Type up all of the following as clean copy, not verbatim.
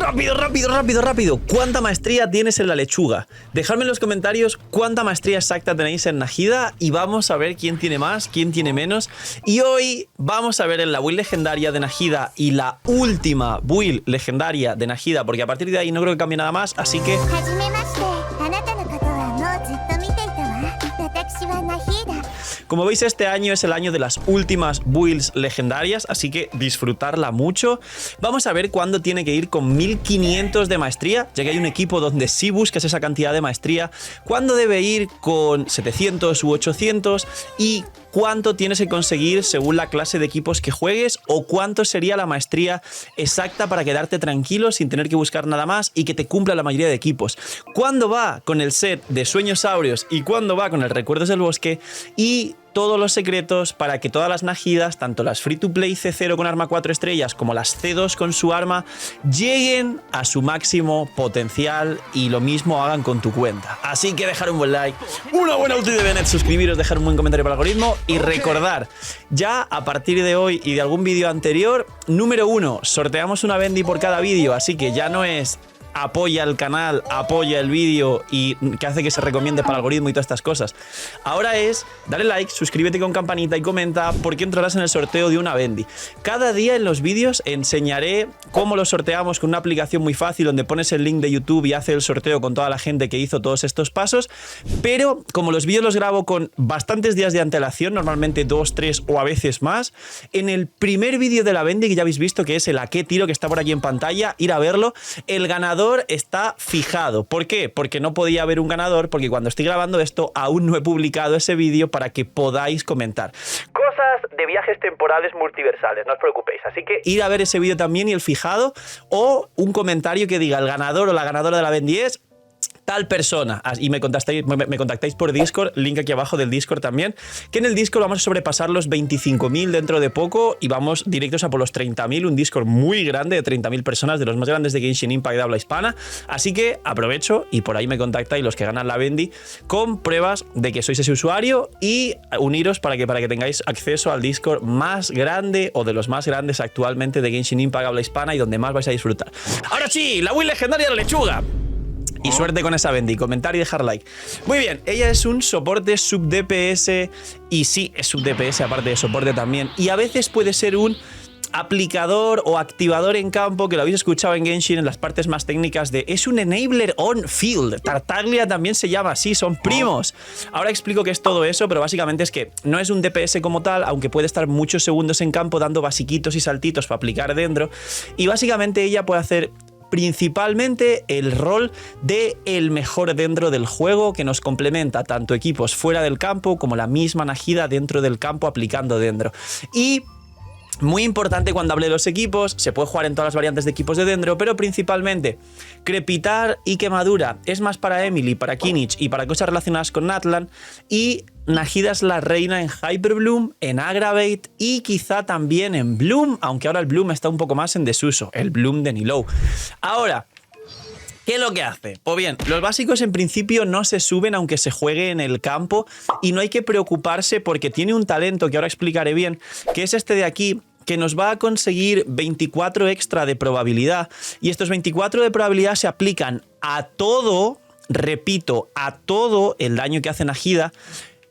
rápido, rápido, rápido, rápido. ¿Cuánta maestría tienes en la lechuga? Dejadme en los comentarios cuánta maestría exacta tenéis en Nahida y vamos a ver quién tiene más, quién tiene menos. Y hoy vamos a ver en la build legendaria de Nahida y la última build legendaria de Nahida, porque a partir de ahí no creo que cambie nada más, así que... Como veis, este año es el año de las últimas builds legendarias, así que disfrutarla mucho. Vamos a ver cuándo tiene que ir con 1500 de maestría, ya que hay un equipo donde sí buscas esa cantidad de maestría, cuándo debe ir con 700 u 800 y cuánto tienes que conseguir según la clase de equipos que juegues o cuánto sería la maestría exacta para quedarte tranquilo sin tener que buscar nada más y que te cumpla la mayoría de equipos. Cuándo va con el set de Sueños Áureos y cuándo va con el Recuerdos del Bosque y todos los secretos para que todas las Nahidas, tanto las free to play C0 con arma 4 estrellas como las C2 con su arma, lleguen a su máximo potencial y lo mismo hagan con tu cuenta. Así que dejar un buen like, una buena ulti de Bennett, suscribiros, dejar un buen comentario para el algoritmo y recordar, ya a partir de hoy y de algún vídeo anterior, número 1, sorteamos una Bendy por cada vídeo, así que ya no es apoya el canal, apoya el vídeo y que hace que se recomiende para el algoritmo y todas estas cosas. Ahora es dale like, suscríbete con campanita y comenta porque entrarás en el sorteo de una Bendy. Cada día en los vídeos enseñaré cómo lo sorteamos con una aplicación muy fácil donde pones el link de YouTube y hace el sorteo con toda la gente que hizo todos estos pasos, pero como los vídeos los grabo con bastantes días de antelación, normalmente 2, 3 o a veces más, en el primer vídeo de la Bendy que ya habéis visto, que es el a qué tiro, que está por aquí en pantalla, ir a verlo, el ganador está fijado. ¿Por qué? Porque no podía haber un ganador, porque cuando estoy grabando esto aún no he publicado ese vídeo para que podáis comentar cosas de viajes temporales multiversales, no os preocupéis, así que ir a ver ese vídeo también y el fijado o un comentario que diga el ganador o la ganadora de la Bendy es tal persona, y me contactáis por Discord, link aquí abajo del Discord también, que en el Discord vamos a sobrepasar los 25.000 dentro de poco y vamos directos a por los 30.000, un Discord muy grande de 30.000 personas, de los más grandes de Genshin Impact de habla hispana, así que aprovecho y por ahí me contactáis los que ganan la Bendy con pruebas de que sois ese usuario y uniros para que tengáis acceso al Discord más grande o de los más grandes actualmente de Genshin Impact habla hispana y donde más vais a disfrutar. Ahora sí, la build legendaria de la lechuga. Y suerte con esa Bendy, comentar y dejar like. Muy bien, ella es un soporte sub DPS y sí, es sub DPS aparte de soporte también. Y a veces puede ser un aplicador o activador en campo, que lo habéis escuchado en Genshin en las partes más técnicas de es un enabler on field. Tartaglia también se llama así, son primos. Ahora explico qué es todo eso, pero básicamente es que no es un DPS como tal, aunque puede estar muchos segundos en campo dando basiquitos y saltitos para aplicar dentro. Y básicamente ella puede hacer principalmente el rol de el mejor dentro del juego, que nos complementa tanto equipos fuera del campo como la misma Nahida dentro del campo aplicando dentro. Y muy importante cuando hable de los equipos, se puede jugar en todas las variantes de equipos de dentro, pero principalmente Crepitar y Quemadura es más para Emily, para Kinich y para cosas relacionadas con Natlan, y Nahida es la reina en Hyper Bloom, en Aggravate y quizá también en Bloom, aunque ahora el Bloom está un poco más en desuso, el Bloom de Nilou. Ahora, ¿qué es lo que hace? Pues bien, los básicos en principio no se suben aunque se juegue en el campo y no hay que preocuparse porque tiene un talento que ahora explicaré bien, que es este de aquí, que nos va a conseguir 24 extra de probabilidad y estos 24 de probabilidad se aplican a todo, repito, a todo el daño que hace Nahida,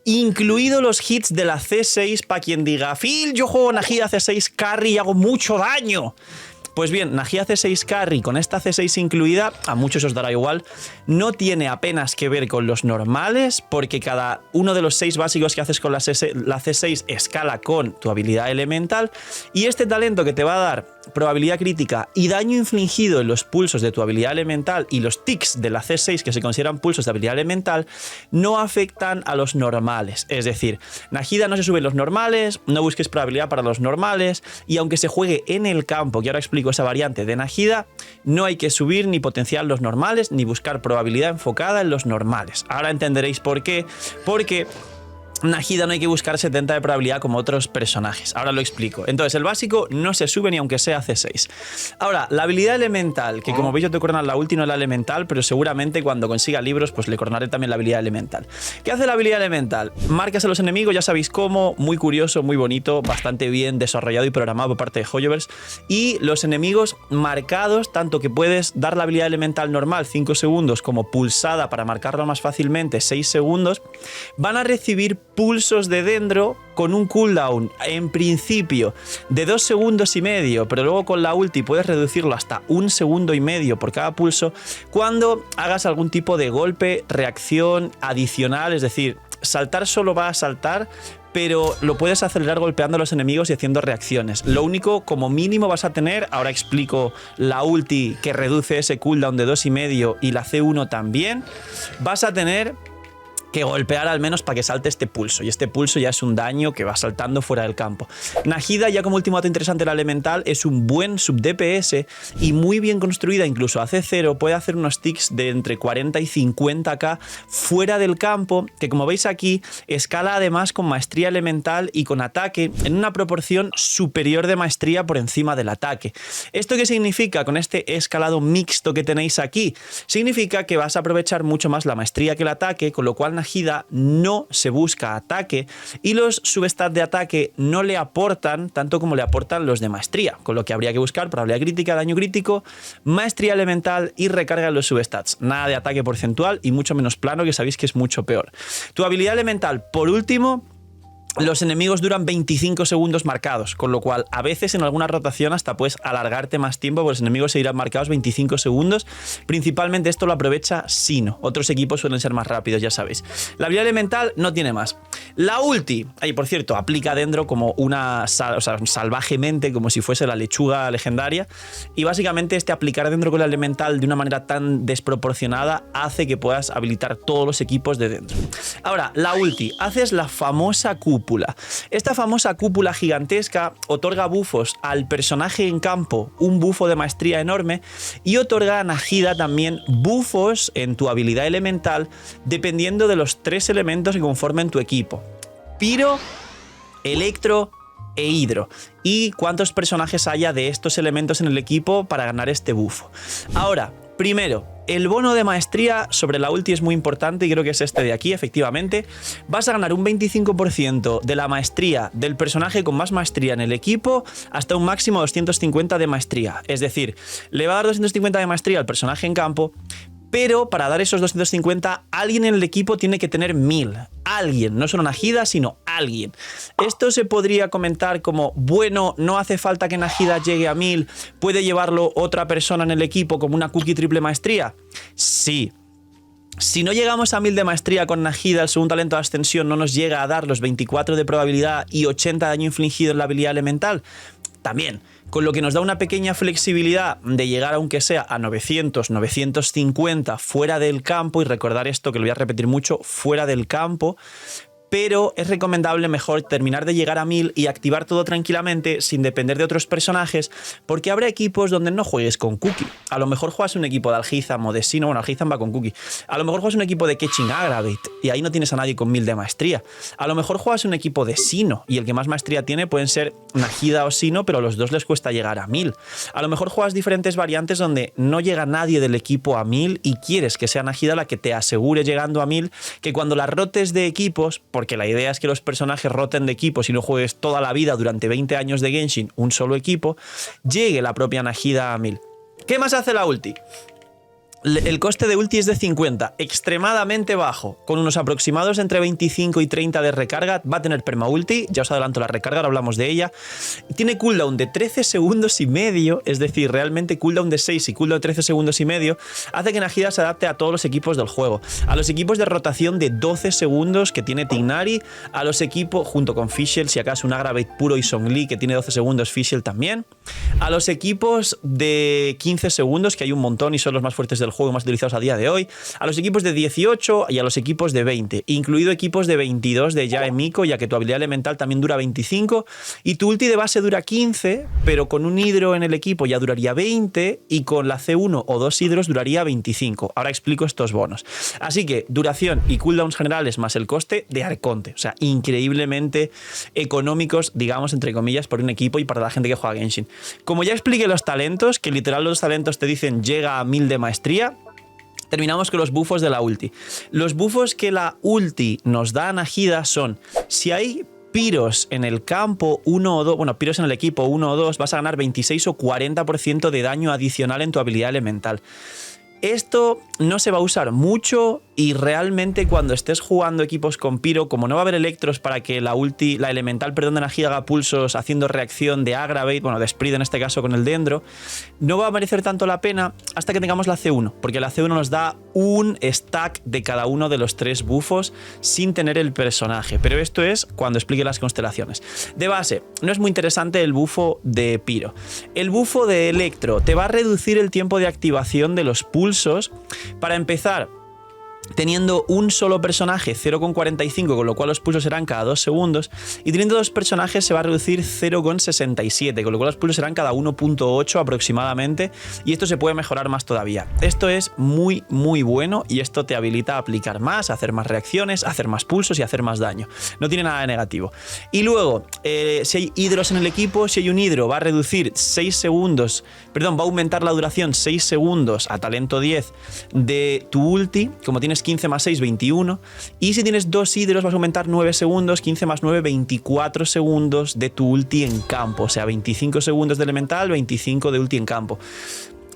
incluido los hits de la C6 para quien diga, Phil, yo juego Nahida C6 carry y hago mucho daño. Pues bien, Nahida C6 carry con esta C6 incluida, a muchos os dará igual, no tiene apenas que ver con los normales porque cada uno de los 6 básicos que haces con la C6 escala con tu habilidad elemental y este talento que te va a dar probabilidad crítica y daño infligido en los pulsos de tu habilidad elemental y los tics de la C6 que se consideran pulsos de habilidad elemental no afectan a los normales. Es decir, Nahida no se sube en los normales, no busques probabilidad para los normales y aunque se juegue en el campo, que ahora explico esa variante de Nahida, no hay que subir ni potenciar los normales ni buscar probabilidad enfocada en los normales. Ahora entenderéis por qué. Porque Nahida no hay que buscar 70 de probabilidad como otros personajes. Ahora lo explico. Entonces, el básico no se sube ni aunque sea C6. Ahora, la habilidad elemental, que como veis yo te coronar la ulti, no la elemental, pero seguramente cuando consiga libros, pues le coronaré también la habilidad elemental. ¿Qué hace la habilidad elemental? Marcas a los enemigos, ya sabéis cómo, muy curioso, muy bonito, bastante bien desarrollado y programado por parte de Hoyoverse. Y los enemigos marcados, tanto que puedes dar la habilidad elemental normal 5 segundos como pulsada para marcarlo más fácilmente 6 segundos, van a recibir pulsos de Dendro con un cooldown en principio de 2 segundos y medio, pero luego con la ulti puedes reducirlo hasta 1 segundo y medio por cada pulso cuando hagas algún tipo de golpe, reacción adicional, es decir, saltar solo va a saltar, pero lo puedes acelerar golpeando a los enemigos y haciendo reacciones. Lo único, como mínimo vas a tener, ahora explico la ulti que reduce ese cooldown de 2,5 y la C1 también, vas a tener que golpear al menos para que salte este pulso, y este pulso ya es un daño que va saltando fuera del campo. Nahida, ya como último dato interesante, la elemental es un buen sub DPS y muy bien construida, incluso a C0 puede hacer unos ticks de entre 40 y 50k fuera del campo, que como veis aquí escala además con maestría elemental y con ataque en una proporción superior de maestría por encima del ataque. ¿Esto qué significa con este escalado mixto que tenéis aquí? Significa que vas a aprovechar mucho más la maestría que el ataque, con lo cual Nahida no se busca ataque y los substats de ataque no le aportan tanto como le aportan los de maestría, con lo que habría que buscar probabilidad crítica, daño crítico, maestría elemental y recarga en los substats. Nada de ataque porcentual y mucho menos plano, que sabéis que es mucho peor. Tu habilidad elemental, por último, los enemigos duran 25 segundos marcados, con lo cual a veces en alguna rotación hasta puedes alargarte más tiempo, porque los enemigos seguirán marcados 25 segundos. Principalmente esto lo aprovecha Sino. Otros equipos suelen ser más rápidos, ya sabéis. La habilidad elemental no tiene más. La ulti, ahí por cierto, aplica Dendro como una, salvajemente, como si fuese la lechuga legendaria. Y básicamente este aplicar Dendro con la elemental de una manera tan desproporcionada hace que puedas habilitar todos los equipos de Dendro. Ahora, la ulti, haces la famosa cúpula. Esta famosa cúpula gigantesca otorga bufos al personaje en campo, un bufo de maestría enorme, y otorga a Nahida también bufos en tu habilidad elemental dependiendo de los 3 elementos que conformen tu equipo: Piro, Electro e Hidro, y cuántos personajes haya de estos elementos en el equipo para ganar este bufo. Ahora, primero, el bono de maestría sobre la ulti es muy importante y creo que es este de aquí, efectivamente. Vas a ganar un 25% de la maestría del personaje con más maestría en el equipo hasta un máximo de 250 de maestría. Es decir, le va a dar 250 de maestría al personaje en campo, pero para dar esos 250, alguien en el equipo tiene que tener 1000. Alguien, no solo Nahida, sino alguien. Esto se podría comentar como, bueno, no hace falta que Nahida llegue a 1000, puede llevarlo otra persona en el equipo como una cookie triple maestría. Sí. Si no llegamos a 1000 de maestría con Nahida, el segundo talento de ascensión no nos llega a dar los 24 de probabilidad y 80 de daño infligido en la habilidad elemental, también, con lo que nos da una pequeña flexibilidad de llegar aunque sea a 900, 950 fuera del campo, y recordar esto que lo voy a repetir mucho, fuera del campo. Pero es recomendable mejor terminar de llegar a 1000 y activar todo tranquilamente sin depender de otros personajes, porque habrá equipos donde no juegues con Cookie. A lo mejor juegas un equipo de Alhizam o de Sino, bueno, Alhizam va con Cookie. A lo mejor juegas un equipo de Ketching Aggravate y ahí no tienes a nadie con 1000 de maestría. A lo mejor juegas un equipo de Sino y el que más maestría tiene pueden ser Nahida o Sino, pero a los dos les cuesta llegar a 1000. A lo mejor juegas diferentes variantes donde no llega nadie del equipo a 1000 y quieres que sea Nahida la que te asegure llegando a 1000, que cuando la rotes de equipos, porque la idea es que los personajes roten de equipos y no juegues toda la vida durante 20 años de Genshin un solo equipo, llegue la propia Nahida a 1000. ¿Qué más hace la ulti? El coste de ulti es de 50, extremadamente bajo, con unos aproximados entre 25 y 30 de recarga. Va a tener perma ulti, ya os adelanto la recarga, ahora hablamos de ella. Tiene cooldown de 13 segundos y medio, es decir, realmente cooldown de 6 y cooldown de 13 segundos y medio, hace que Nahida se adapte a todos los equipos del juego. A los equipos de rotación de 12 segundos que tiene Tignari, a los equipos, junto con Fischl, si acaso un Aggravate puro y Zhongli que tiene 12 segundos, Fischl también. A los equipos de 15 segundos, que hay un montón y son los más fuertes del del juego más utilizados a día de hoy, a los equipos de 18 y a los equipos de 20, incluido equipos de 22 de Yae Miko, ya que tu habilidad elemental también dura 25 y tu ulti de base dura 15, pero con un hidro en el equipo ya duraría 20 y con la C1 o 2 hidros duraría 25. Ahora explico estos bonos. Así que duración y cooldowns generales más el coste de Arconte. O sea, increíblemente económicos, digamos, entre comillas, por un equipo y para la gente que juega Genshin. Como ya expliqué los talentos, que literal los talentos te dicen llega a 1000 de maestría, terminamos con los bufos de la ulti. Los bufos que la ulti nos da a Nahida son, si hay piros en el campo 1 o 2, bueno, piros en el equipo 1 o 2, vas a ganar 26 o 40% de daño adicional en tu habilidad elemental. Esto no se va a usar mucho y realmente cuando estés jugando equipos con Piro, como no va a haber electros para que la elemental, perdón, de Nahida haga pulsos haciendo reacción de Aggravate, bueno, de Sprit en este caso con el Dendro, no va a merecer tanto la pena hasta que tengamos la C1, porque la C1 nos da un stack de cada uno de los 3 bufos sin tener el personaje, pero esto es cuando explique las constelaciones. De base, no es muy interesante el bufo de Piro. El bufo de Electro te va a reducir el tiempo de activación de los pulsos. Para empezar, teniendo un solo personaje 0,45, con lo cual los pulsos serán cada 2 segundos, y teniendo 2 personajes se va a reducir 0,67, con lo cual los pulsos serán cada 1,8 aproximadamente, y esto se puede mejorar más todavía. Esto es muy bueno y esto te habilita a aplicar más, a hacer más reacciones, a hacer más pulsos y a hacer más daño. No tiene nada de negativo. Y luego, si hay hidros en el equipo, si hay un hidro va a reducir 6 segundos, perdón, va a aumentar la duración 6 segundos a talento 10 de tu ulti, como tienes 15 más 6, 21. Y si tienes 2 hidros vas a aumentar 9 segundos, 15 más 9, 24 segundos de tu ulti en campo. O sea, 25 segundos de elemental, 25 de ulti en campo.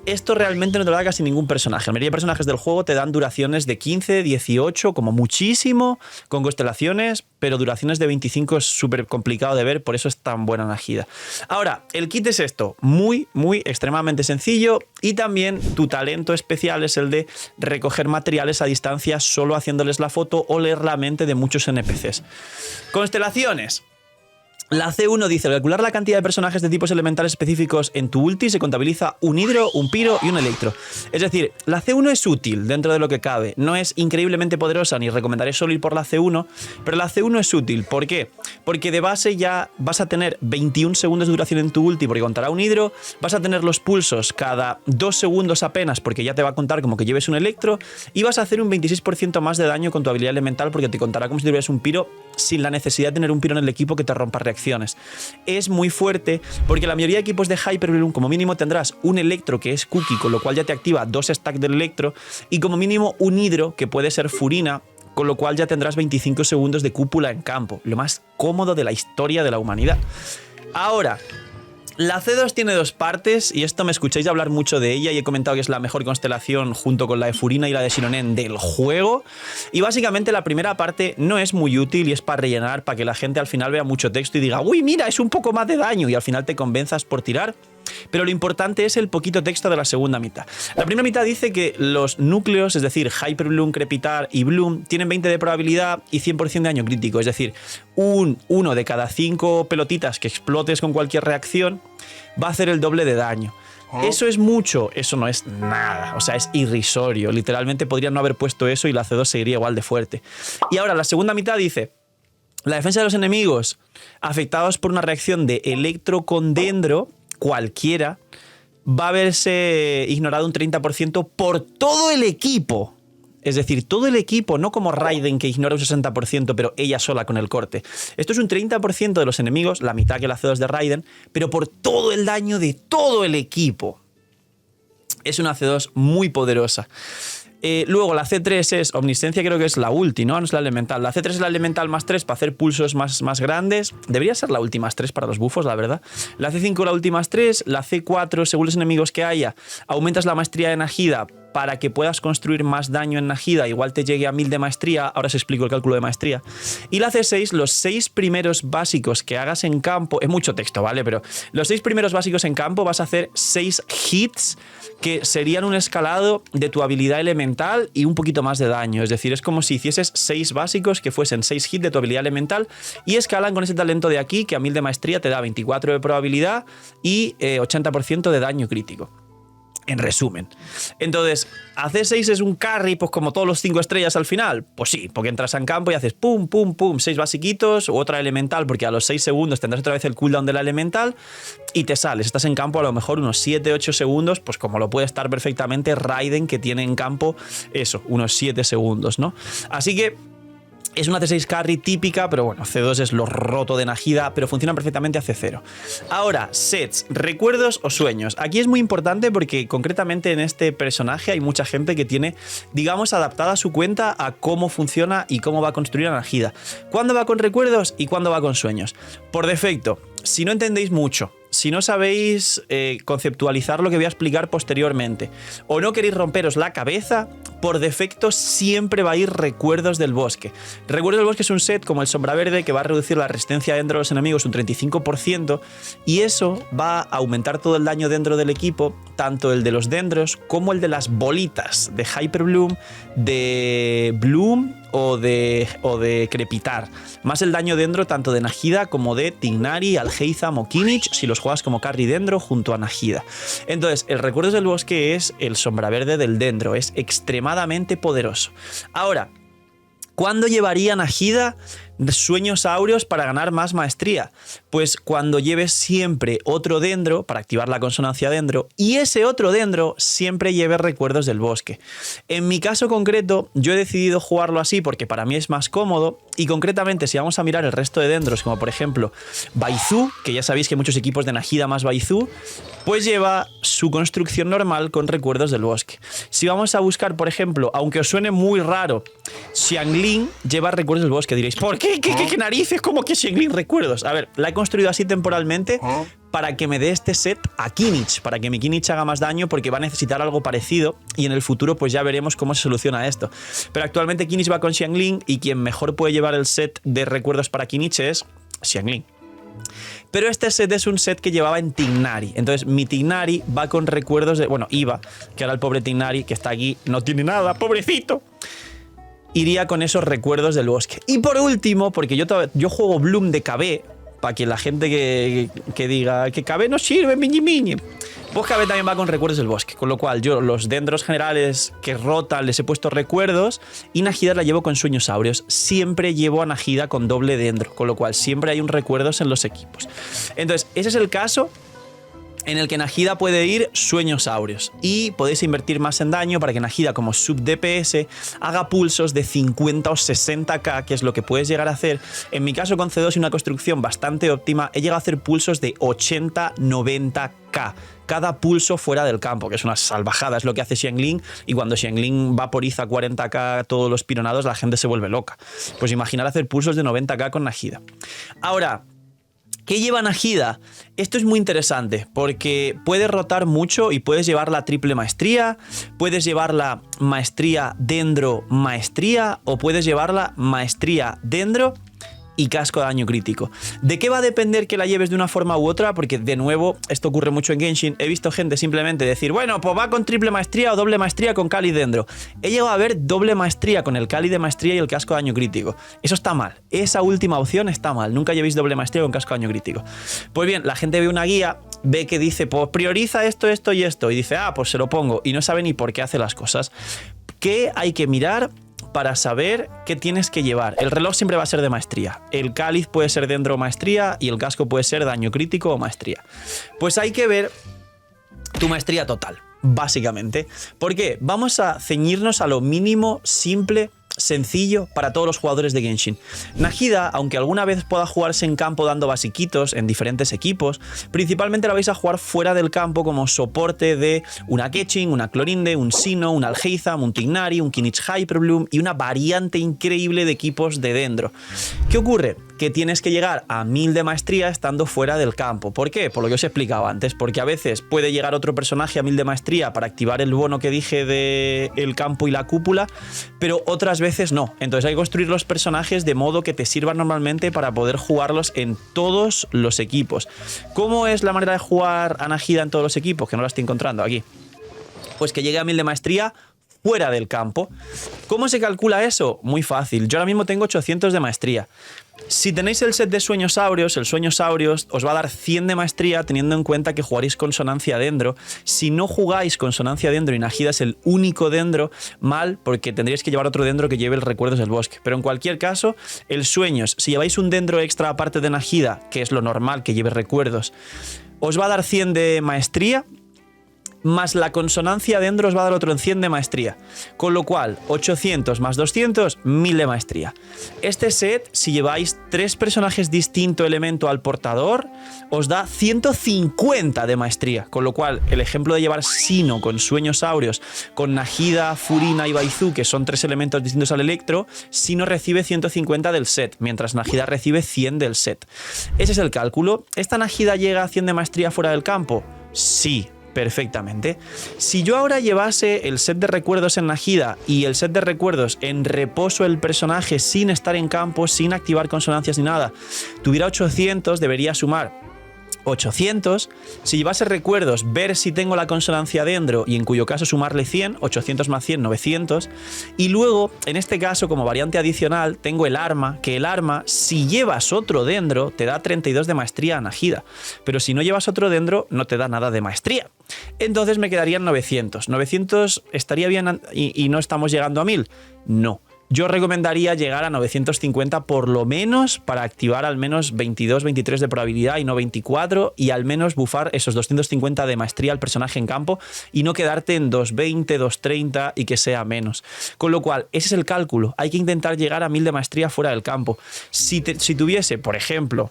Esto realmente no te lo da casi ningún personaje. La mayoría de personajes del juego te dan duraciones de 15, 18, como muchísimo, con constelaciones, pero duraciones de 25 es súper complicado de ver, por eso es tan buena Nahida. Ahora, el kit es esto, muy extremadamente sencillo, y también tu talento especial es el de recoger materiales a distancia solo haciéndoles la foto o leer la mente de muchos NPCs. Constelaciones. La C1 dice, al calcular la cantidad de personajes de tipos elementales específicos en tu ulti se contabiliza un hidro, un piro y un electro. Es decir, la C1 es útil dentro de lo que cabe. No es increíblemente poderosa ni recomendaré solo ir por la C1, pero la C1 es útil. ¿Por qué? Porque de base ya vas a tener 21 segundos de duración en tu ulti porque contará un hidro, vas a tener los pulsos cada 2 segundos apenas porque ya te va a contar como que lleves un electro y vas a hacer un 26% más de daño con tu habilidad elemental porque te contará como si tuvieras un piro sin la necesidad de tener un piro en el equipo que te rompa reacciones. Es muy fuerte porque la mayoría de equipos de Hyper Bloom como mínimo tendrás un electro que es cookie, con lo cual ya te activa 2 stacks del electro, y como mínimo un hidro que puede ser Furina, con lo cual ya tendrás 25 segundos de cúpula en campo, lo más cómodo de la historia de la humanidad. Ahora, la C2 tiene 2 partes y esto me escucháis hablar mucho de ella y he comentado que es la mejor constelación junto con la de Furina y la de Shironen del juego, y básicamente la primera parte no es muy útil y es para rellenar, para que la gente al final vea mucho texto y diga uy mira, es un poco más de daño y al final te convenzas por tirar. Pero lo importante es el poquito texto de la segunda mitad. La primera mitad dice que los núcleos, es decir, Hyper Bloom, Crepitar y Bloom, tienen 20 de probabilidad y 100% de daño crítico. Es decir, uno de cada 5 pelotitas que explotes con cualquier reacción va a hacer el doble de daño. ¿Eso es mucho? Eso no es nada. O sea, es irrisorio. Literalmente podrían no haber puesto eso y la C2 seguiría igual de fuerte. Y ahora la segunda mitad dice: la defensa de los enemigos afectados por una reacción de electro con dendro cualquiera va a verse ignorado un 30% por todo el equipo. Es decir, todo el equipo, no como Raiden que ignora un 60%, pero ella sola con el corte. Esto es un 30% de los enemigos, la mitad que la C2 de Raiden, pero por todo el daño de todo el equipo. Es una C2 muy poderosa. Luego la C3 es Omnisciencia, creo que es la ulti, ¿no? No es la elemental. La C3 es la elemental más 3 para hacer pulsos más grandes. Debería ser la ulti más 3 para los bufos, la verdad. La C5 la ulti más 3. La C4, según los enemigos que haya, aumentas la maestría de Nahida para que puedas construir más daño en Nahida, igual te llegue a 1000 de maestría. Ahora os explico el cálculo de maestría. Y la C6, los 6 primeros básicos que hagas en campo, es mucho texto, ¿vale? Pero los 6 primeros básicos en campo vas a hacer 6 hits que serían un escalado de tu habilidad elemental y un poquito más de daño. Es decir, es como si hicieses 6 básicos que fuesen 6 hits de tu habilidad elemental y escalan con ese talento de aquí que a 1000 de maestría te da 24 de probabilidad y 80% de daño crítico. En resumen. Entonces, ¿hacer 6 es un carry, pues como todos los 5 estrellas al final? Pues sí, porque entras en campo y haces pum, pum, pum, 6 basiquitos, u otra elemental, porque a los 6 segundos tendrás otra vez el cooldown de la elemental y te sales. Estás en campo a lo mejor unos 7, 8 segundos, pues como lo puede estar perfectamente Raiden, que tiene en campo eso, unos 7 segundos, ¿no? Así que es una C6 carry típica, pero bueno, C2 es lo roto de Najida, pero funciona perfectamente a C0. Ahora, sets, recuerdos o sueños. Aquí es muy importante porque concretamente en este personaje hay mucha gente que tiene, digamos, adaptada su cuenta a cómo funciona y cómo va a construir a Najida. ¿Cuándo va con recuerdos y cuándo va con sueños? Por defecto, si no entendéis mucho, si no sabéis conceptualizar lo que voy a explicar posteriormente, o no queréis romperos la cabeza, por defecto siempre va a ir Recuerdos del Bosque. Recuerdos del Bosque es un set como el Sombra Verde que va a reducir la resistencia dentro de los enemigos un 35%, y eso va a aumentar todo el daño dentro del equipo, tanto el de los dendros como el de las bolitas de Hyper Bloom, de Bloom o de Crepitar. Más el daño dendro tanto de Najida como de Tignari, Alheizam o Kimmich si los juegas como carry dendro junto a Najida. Entonces, el Recuerdos del Bosque es el Sombra Verde del dendro, es extremadamente poderoso. Ahora, ¿cuándo llevaría Najida Sueños Áureos para ganar más maestría? Pues cuando lleves siempre otro dendro para activar la consonancia dendro y ese otro dendro siempre lleve Recuerdos del Bosque. En mi caso concreto yo he decidido jugarlo así porque para mí es más cómodo, y concretamente si vamos a mirar el resto de dendros, como por ejemplo Baizu, que ya sabéis que muchos equipos de Najida más Baizu, pues lleva su construcción normal con Recuerdos del Bosque. Si vamos a buscar, por ejemplo, aunque os suene muy raro, Xiangling lleva Recuerdos del Bosque. Diréis, ¿por qué? ¿Qué narices? ¿Cómo que Xiangling Recuerdos? A ver, la he construido así temporalmente para que me dé este set a Kimmich, para que mi Kimmich haga más daño, porque va a necesitar algo parecido y en el futuro pues ya veremos cómo se soluciona esto. Pero actualmente Kimmich va con Xiangling y quien mejor puede llevar el set de recuerdos para Kimmich es Xiangling. Pero este set es un set que llevaba en Tignari. Entonces mi Tignari va con recuerdos de... Bueno, iba, que ahora el pobre Tignari, que está aquí, no tiene nada, pobrecito. Iría con esos Recuerdos del Bosque. Y por último, porque yo juego Bloom de KB, para que la gente que diga que KB no sirve, miñi miñi. Pues KB también va con Recuerdos del Bosque, con lo cual yo los dendros generales que rotan les he puesto recuerdos y Najida la llevo con Sueños Áureos. Siempre llevo a Najida con doble dendro, con lo cual siempre hay un recuerdos en los equipos. Entonces, ese es el caso en el que Najida puede ir Sueños Áureos y podéis invertir más en daño para que Najida como sub DPS haga pulsos de 50 o 60k, que es lo que puedes llegar a hacer. En mi caso con C2 y una construcción bastante óptima he llegado a hacer pulsos de 80-90k cada pulso fuera del campo, que es una salvajada, es lo que hace Xiangling, y cuando Xiangling vaporiza 40k todos los pironados la gente se vuelve loca. Pues imaginar hacer pulsos de 90k con Najida. Ahora, ¿qué lleva Najida? Esto es muy interesante porque puedes rotar mucho y puedes llevar la triple maestría, puedes llevar la maestría dendro maestría o puedes llevar la maestría dendro y casco de daño crítico. ¿De qué va a depender que la lleves de una forma u otra? Porque de nuevo, esto ocurre mucho en Genshin. He visto gente simplemente decir, bueno, pues va con triple maestría o doble maestría con Kali dendro. He llegado a ver doble maestría con el Kali de maestría y el casco de daño crítico. Eso está mal. Esa última opción está mal. Nunca llevéis doble maestría con casco de daño crítico. Pues bien, la gente ve una guía, ve que dice, pues prioriza esto, esto y esto. Y dice, ah, pues se lo pongo. Y no sabe ni por qué hace las cosas. ¿Qué hay que mirar para saber qué tienes que llevar? El reloj siempre va a ser de maestría. El cáliz puede ser dendro o maestría y el casco puede ser daño crítico o maestría. Pues hay que ver tu maestría total, básicamente. ¿Por qué? Vamos a ceñirnos a lo mínimo, simple, sencillo para todos los jugadores de Genshin. Najida, aunque alguna vez pueda jugarse en campo dando basiquitos en diferentes equipos, principalmente la vais a jugar fuera del campo como soporte de una Keqing, una Clorinde, un Sinnoh, un Alheizam, un Tignari, un Kimmich Hyper Bloom y una variante increíble de equipos de dendro. ¿Qué ocurre? Que tienes que llegar a 1000 de maestría estando fuera del campo. ¿Por qué? Por lo que os he explicado antes, porque a veces puede llegar otro personaje a 1000 de maestría para activar el bono que dije de el campo y la cúpula, pero otras veces no. Entonces hay que construir los personajes de modo que te sirvan normalmente para poder jugarlos en todos los equipos. ¿Cómo es la manera de jugar a Najida en todos los equipos? Que no la estoy encontrando aquí. Pues que llegue a 1000 de maestría fuera del campo. ¿Cómo se calcula eso? Muy fácil. Yo ahora mismo tengo 800 de maestría. Si tenéis el set de Sueñosaurios, el Sueñosaurios os va a dar 100 de maestría teniendo en cuenta que jugaréis Consonancia Dendro. Si no jugáis Consonancia Dendro y Najida es el único Dendro, mal, porque tendríais que llevar otro Dendro que lleve el Recuerdos del Bosque. Pero en cualquier caso, el Sueños, si lleváis un Dendro extra aparte de Najida, que es lo normal que lleve Recuerdos, os va a dar 100 de maestría, más la Consonancia Dendro os va a dar otro 100 de maestría. Con lo cual, 800 más 200, 1000 de maestría. Este set, si lleváis 3 personajes distinto elemento al portador, os da 150 de maestría. Con lo cual, el ejemplo de llevar Sino con Sueñosaurios, con Najida, Furina y Baizu, que son 3 elementos distintos al Electro, Sino recibe 150 del set, mientras Najida recibe 100 del set. Ese es el cálculo. ¿Esta Najida llega a 100 de maestría fuera del campo? Sí. Perfectamente. Si yo ahora llevase el set de recuerdos en Najida y el set de recuerdos en reposo el personaje sin estar en campo, sin activar consonancias ni nada, tuviera 800, debería sumar 800. Si llevase recuerdos, ver si tengo la consonancia dentro y en cuyo caso sumarle 100, 800 más 100, 900. Y luego, en este caso, como variante adicional, tengo el arma, que el arma, si llevas otro dendro, te da 32 de maestría a Najida. Pero si no llevas otro dendro, no te da nada de maestría. Entonces me quedarían 900. 900 estaría bien y no estamos llegando a 1000. No. Yo recomendaría llegar a 950 por lo menos para activar al menos 22, 23 de probabilidad y no 24 y al menos bufar esos 250 de maestría al personaje en campo y no quedarte en 220, 230 y que sea menos. Con lo cual, ese es el cálculo. Hay que intentar llegar a 1000 de maestría fuera del campo. Si tuviese, por ejemplo,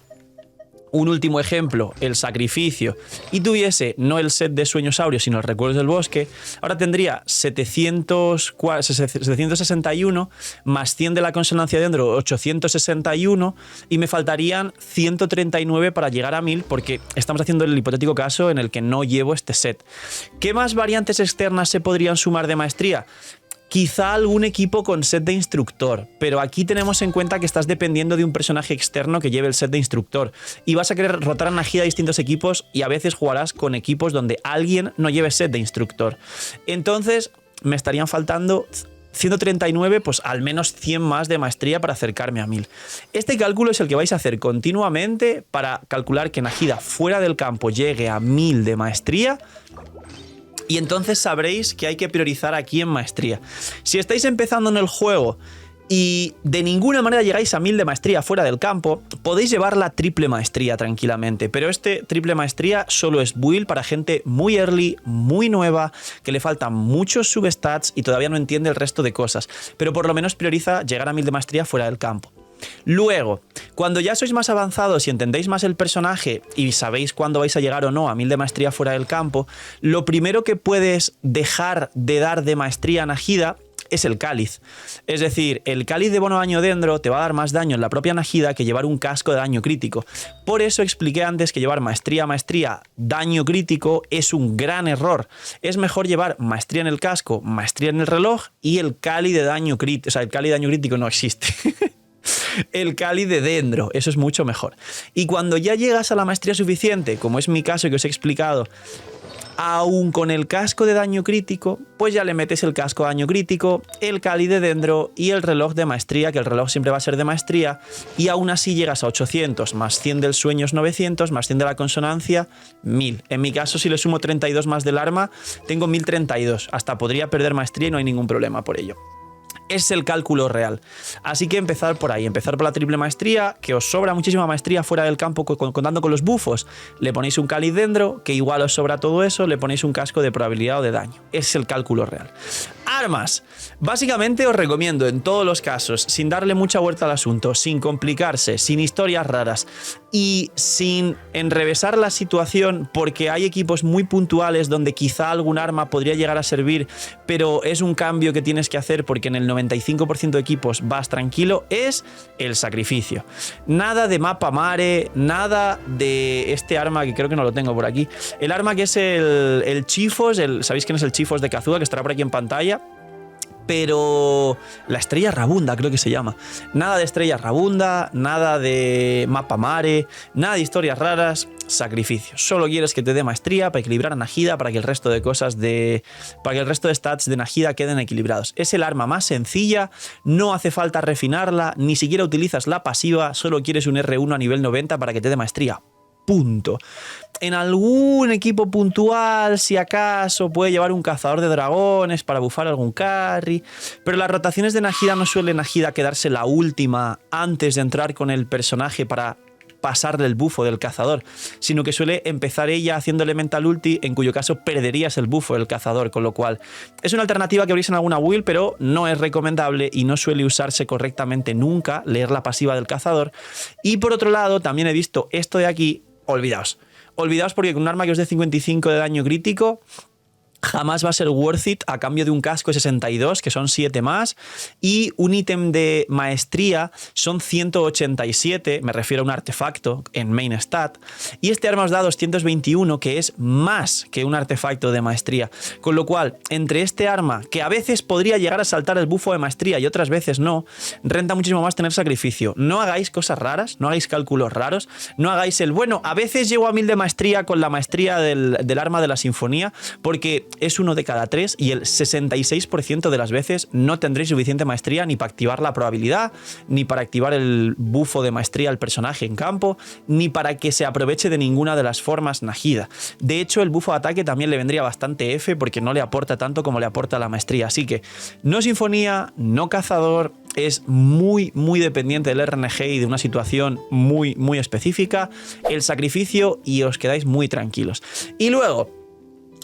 un último ejemplo, el sacrificio, y tuviese no el set de Sueñosaurios, sino el Recuerdos del Bosque, ahora tendría 761 más 100 de la consonancia dentro, 861, y me faltarían 139 para llegar a 1000, porque estamos haciendo el hipotético caso en el que no llevo este set. ¿Qué más variantes externas se podrían sumar de maestría? Quizá algún equipo con set de instructor, pero aquí tenemos en cuenta que estás dependiendo de un personaje externo que lleve el set de instructor y vas a querer rotar a Najida a distintos equipos y a veces jugarás con equipos donde alguien no lleve set de instructor. Entonces me estarían faltando 139, pues al menos 100 más de maestría para acercarme a 1000. Este cálculo es el que vais a hacer continuamente para calcular que Najida fuera del campo llegue a 1000 de maestría. Y entonces sabréis que hay que priorizar aquí en maestría. Si estáis empezando en el juego y de ninguna manera llegáis a 1000 de maestría fuera del campo, podéis llevar la triple maestría tranquilamente. Pero este triple maestría solo es build para gente muy early, muy nueva, que le faltan muchos substats y todavía no entiende el resto de cosas. Pero por lo menos prioriza llegar a 1000 de maestría fuera del campo. Luego, cuando ya sois más avanzados y entendéis más el personaje y sabéis cuándo vais a llegar o no a 1000 de maestría fuera del campo, lo primero que puedes dejar de dar de maestría a Najida es el cáliz. Es decir, el cáliz de bono daño dendro te va a dar más daño en la propia Najida que llevar un casco de daño crítico. Por eso expliqué antes que llevar maestría, daño crítico es un gran error. Es mejor llevar maestría en el casco, maestría en el reloj y el cáliz de daño crítico. O sea, el cáliz de daño crítico no existe. El cáliz de dendro, eso es mucho mejor. Y cuando ya llegas a la maestría suficiente, como es mi caso que os he explicado, aún con el casco de daño crítico, pues ya le metes el casco de daño crítico, el cáliz de dendro y el reloj de maestría, que el reloj siempre va a ser de maestría, y aún así llegas a 800 más 100 del sueños 900 más 100 de la consonancia 1000. En mi caso, si le sumo 32 más del arma, tengo 1032. Hasta podría perder maestría y no hay ningún problema por ello. Es el cálculo real. Así que empezar por ahí, empezar por la triple maestría, que os sobra muchísima maestría fuera del campo contando con los bufos. Le ponéis un cáliz dendro, que igual os sobra todo eso, le ponéis un casco de probabilidad o de daño. Es el cálculo real. Armas. Básicamente os recomiendo en todos los casos, sin darle mucha vuelta al asunto, sin complicarse, sin historias raras y sin enrevesar la situación, porque hay equipos muy puntuales donde quizá algún arma podría llegar a servir, pero es un cambio que tienes que hacer porque en el 95% de equipos vas tranquilo, es el sacrificio. Nada de mapa mare, nada de este arma que creo que no lo tengo por aquí. El arma que es el Chifos, ¿sabéis quién es el Chifos de Kazuha? Que estará por aquí en pantalla. pero la estrella rabunda creo que se llama. Nada de estrella rabunda, nada de mapa mare, nada de historias raras, sacrificio. Solo quieres que te dé maestría para equilibrar a Nahida, para que el resto de cosas para que el resto de stats de Nahida queden equilibrados. Es el arma más sencilla, no hace falta refinarla, ni siquiera utilizas la pasiva, solo quieres un R1 a nivel 90 para que te dé maestría. Punto. En algún equipo puntual, si acaso, puede llevar un cazador de dragones para bufar algún carry, pero las rotaciones de Nahida no suele Nahida quedarse la última antes de entrar con el personaje para pasarle el bufo del cazador, sino que suele empezar ella haciendo elemental ulti, en cuyo caso perderías el bufo del cazador, con lo cual es una alternativa que veréis en alguna build, pero no es recomendable y no suele usarse correctamente nunca, leer la pasiva del cazador. Y por otro lado, también he visto esto de aquí. Olvidaos porque con un arma que os dé 55 de daño crítico jamás va a ser worth it a cambio de un casco de 62, que son 7 más, y un ítem de maestría son 187, me refiero a un artefacto en main stat, y este arma os da 221, que es más que un artefacto de maestría, con lo cual, entre este arma, que a veces podría llegar a saltar el bufo de maestría y otras veces no, renta muchísimo más tener sacrificio. No hagáis cosas raras, no hagáis cálculos raros, no hagáis a veces llego a 1000 de maestría con la maestría del arma de la sinfonía, porque es uno de cada 3 y el 66% de las veces no tendréis suficiente maestría ni para activar la probabilidad, ni para activar el bufo de maestría al personaje en campo, ni para que se aproveche de ninguna de las formas Nahida. De hecho, el bufo de ataque también le vendría bastante F porque no le aporta tanto como le aporta la maestría. Así que no sinfonía, no cazador, es muy dependiente del RNG y de una situación muy específica, el sacrificio, y os quedáis muy tranquilos. Y luego,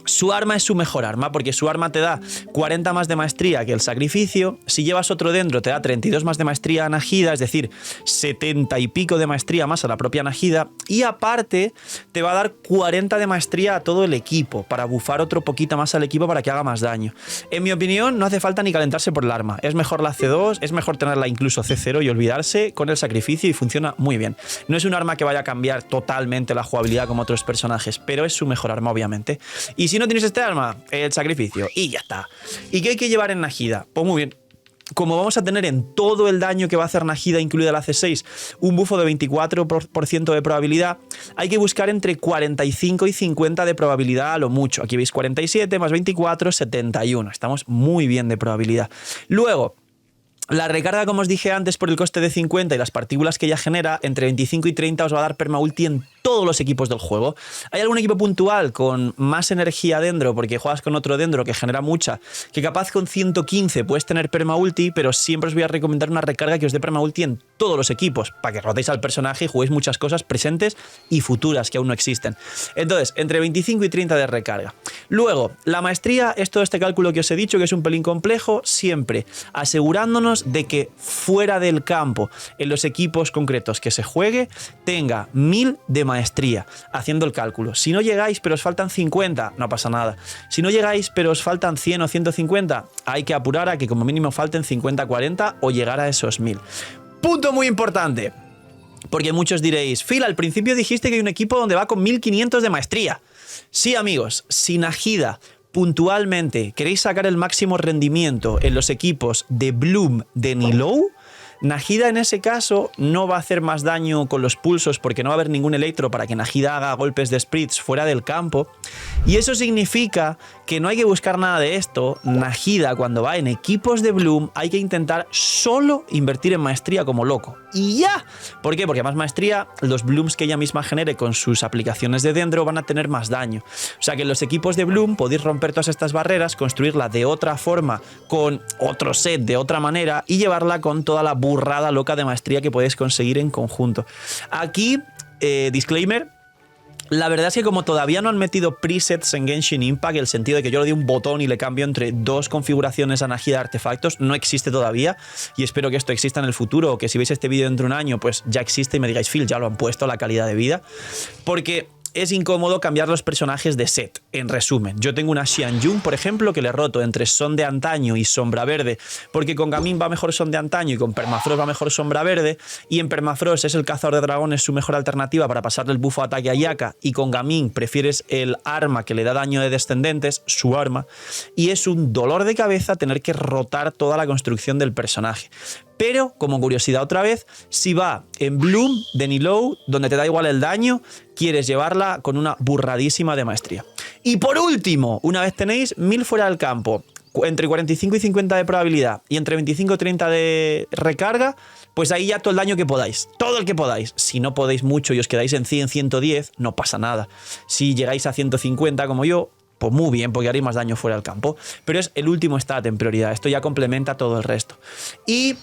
su arma es su mejor arma, porque su arma te da 40 más de maestría que el sacrificio. Si llevas otro dentro, te da 32 más de maestría a Nahida, es decir, 70 y pico de maestría más a la propia Nahida. Y aparte, te va a dar 40 de maestría a todo el equipo, para bufar otro poquito más al equipo para que haga más daño. En mi opinión, no hace falta ni calentarse por el arma. Es mejor la C2, es mejor tenerla incluso C0 y olvidarse con el sacrificio, y funciona muy bien. No es un arma que vaya a cambiar totalmente la jugabilidad como otros personajes, pero es su mejor arma, obviamente. Y si no tienes este arma, el sacrificio, y ya está. ¿Y qué hay que llevar en Nahida? Pues muy bien. Como vamos a tener en todo el daño que va a hacer Nahida, incluida la C6, un bufo de 24% de probabilidad, hay que buscar entre 45 y 50 de probabilidad a lo mucho. Aquí veis 47 más 24, 71. Estamos muy bien de probabilidad. Luego, la recarga, como os dije antes, por el coste de 50 y las partículas que ella genera, entre 25 y 30 os va a dar perma ulti en todos los equipos del juego. Hay algún equipo puntual con más energía dendro, porque juegas con otro dendro que genera mucha, que capaz con 115 puedes tener perma ulti, pero siempre os voy a recomendar una recarga que os dé perma ulti en todos los equipos, para que rotéis al personaje y juguéis muchas cosas presentes y futuras que aún no existen. Entonces, entre 25 y 30 de recarga. Luego, la maestría es todo este cálculo que os he dicho, que es un pelín complejo, siempre asegurándonos de que fuera del campo, en los equipos concretos que se juegue, tenga 1000 de maestría, haciendo el cálculo. Si no llegáis pero os faltan 50, no pasa nada. Si no llegáis pero os faltan 100 o 150, hay que apurar a que como mínimo falten 50-40 o llegar a esos 1000. Punto muy importante, porque muchos diréis, Phil, al principio dijiste que hay un equipo donde va con 1500 de maestría. Sí, amigos, si Nahida puntualmente queréis sacar el máximo rendimiento en los equipos de Bloom de Nilou, Nahida en ese caso no va a hacer más daño con los pulsos porque no va a haber ningún electro para que Nahida haga golpes de spritz fuera del campo, y eso significa que no hay que buscar nada de esto. Nahida, cuando va en equipos de Bloom, hay que intentar solo invertir en maestría como loco. Y ya. ¿Por qué? Porque más maestría, los Blooms que ella misma genere con sus aplicaciones de dendro van a tener más daño. O sea que en los equipos de Bloom podéis romper todas estas barreras, construirla de otra forma, con otro set, de otra manera, y llevarla con toda la burrada loca de maestría que podéis conseguir en conjunto. Aquí, disclaimer, la verdad es que como todavía no han metido presets en Genshin Impact, el sentido de que yo le doy un botón y le cambio entre dos configuraciones a Nahida de artefactos, no existe todavía, y espero que esto exista en el futuro, o que si veis este vídeo dentro de un año, pues ya existe y me digáis, Phil, ya lo han puesto, la calidad de vida, porque es incómodo cambiar los personajes de set. En resumen, yo tengo una Xianyun, por ejemplo, que le he roto entre Son de Antaño y Sombra Verde, porque con Gaming va mejor Son de Antaño y con Permafrost va mejor Sombra Verde, y en Permafrost es el cazador de dragones su mejor alternativa para pasarle el bufo ataque a Yaka, y con Gaming prefieres el arma que le da daño de descendentes, su arma, y es un dolor de cabeza tener que rotar toda la construcción del personaje. Pero, como curiosidad otra vez, si va en Bloom de Nilou, donde te da igual el daño, quieres llevarla con una burradísima de maestría. Y por último, una vez tenéis 1000 fuera del campo, entre 45 y 50 de probabilidad y entre 25 y 30 de recarga, pues ahí ya todo el daño que podáis, todo el que podáis. Si no podéis mucho y os quedáis en 100, 110, no pasa nada. Si llegáis a 150 como yo, pues muy bien, porque haréis más daño fuera del campo. Pero es el último stat en prioridad, esto ya complementa todo el resto. Y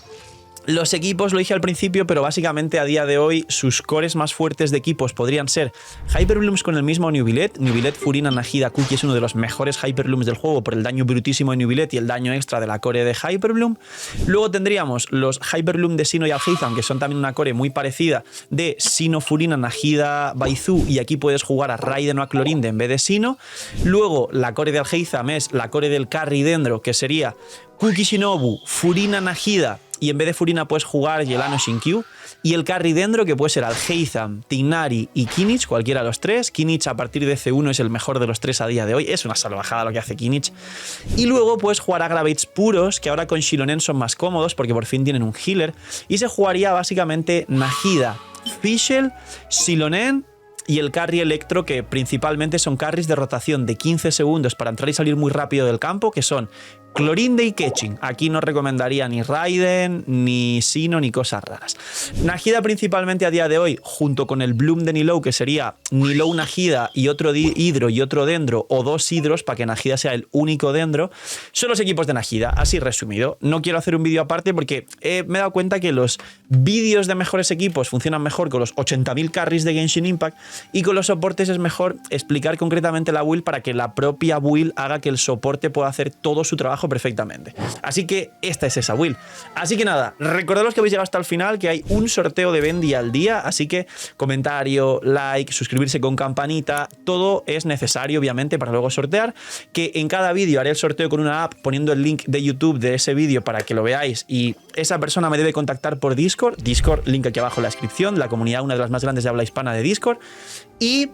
los equipos, lo dije al principio, pero básicamente a día de hoy sus cores más fuertes de equipos podrían ser Hyperblooms con el mismo Nubilet. Nubilet, Furina, Nahida, Kuki es uno de los mejores Hyperblooms del juego por el daño brutísimo de Nubilet y el daño extra de la core de Hyperbloom. Luego tendríamos los Hyperbloom de Sinnoh y Alhaitham, que son también una core muy parecida de Sinnoh, Furina, Nahida, Baizu, y aquí puedes jugar a Raiden o a Clorinde en vez de Sinnoh. Luego la core de Alhaitham es la core del Carry Dendro, que sería Kuki Shinobu, Furina, Nahida, y en vez de Furina puedes jugar Yelano Shinkyu. Y el Carry Dendro, que puede ser Alhaitham, Tignari y Kinich, cualquiera de los tres. Kinich a partir de C1 es el mejor de los tres a día de hoy. Es una salvajada lo que hace Kinich. Y luego puedes jugar a Gravates puros, que ahora con Shilonen son más cómodos porque por fin tienen un healer. Y se jugaría básicamente Nahida, Fischl, Shilonen y el carry Electro, que principalmente son carries de rotación de 15 segundos para entrar y salir muy rápido del campo, que son Clorinde y Keqing. Aquí no recomendaría ni Raiden, ni Sinnoh, ni cosas raras. Nahida principalmente a día de hoy, junto con el Bloom de Nilou, que sería Nilou Nahida y otro hidro y otro dendro, o dos hidros para que Nahida sea el único dendro, son los equipos de Nahida, así resumido. No quiero hacer un vídeo aparte porque me he dado cuenta que los vídeos de mejores equipos funcionan mejor con los 80.000 carries de Genshin Impact, y con los soportes es mejor explicar concretamente la build para que la propia build haga que el soporte pueda hacer todo su trabajo perfectamente. Así que esta es esa build. Así que nada, recordaros que habéis llegado hasta el final, que hay un sorteo de Bendy al día, así que comentario, like, suscribirse con campanita, todo es necesario obviamente para luego sortear, que en cada vídeo haré el sorteo con una app poniendo el link de YouTube de ese vídeo para que lo veáis, y esa persona me debe contactar por Discord, link aquí abajo en la descripción, la comunidad, una de las más grandes de habla hispana de Discord. Y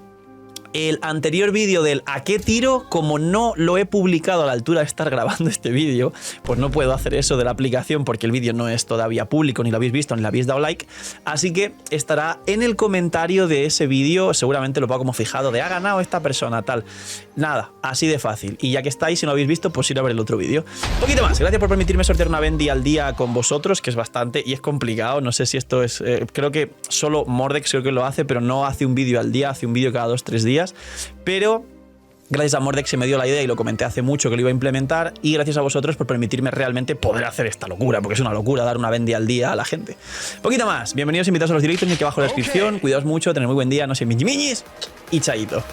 el anterior vídeo del ¿a qué tiro? Como no lo he publicado a la altura de estar grabando este vídeo, pues no puedo hacer eso de la aplicación porque el vídeo no es todavía público, ni lo habéis visto, ni le habéis dado like. Así que estará en el comentario de ese vídeo, seguramente lo pongo como fijado de ha ganado esta persona, tal. Nada, así de fácil. Y ya que estáis, si no lo habéis visto, pues ir a ver el otro vídeo. Un poquito más, gracias por permitirme sortear una Bendy al día con vosotros, que es bastante y es complicado. No sé si esto es... creo que solo Mordex creo que lo hace, pero no hace un vídeo al día, hace un vídeo cada 2-3 días. Pero gracias a Mordex se me dio la idea y lo comenté hace mucho que lo iba a implementar, y gracias a vosotros por permitirme realmente poder hacer esta locura, porque es una locura dar una Bendy al día a la gente. Poquito más, bienvenidos, invitados a los directos, aquí abajo en la descripción, cuidaos mucho, tened muy buen día, no sé, miñis y chaito.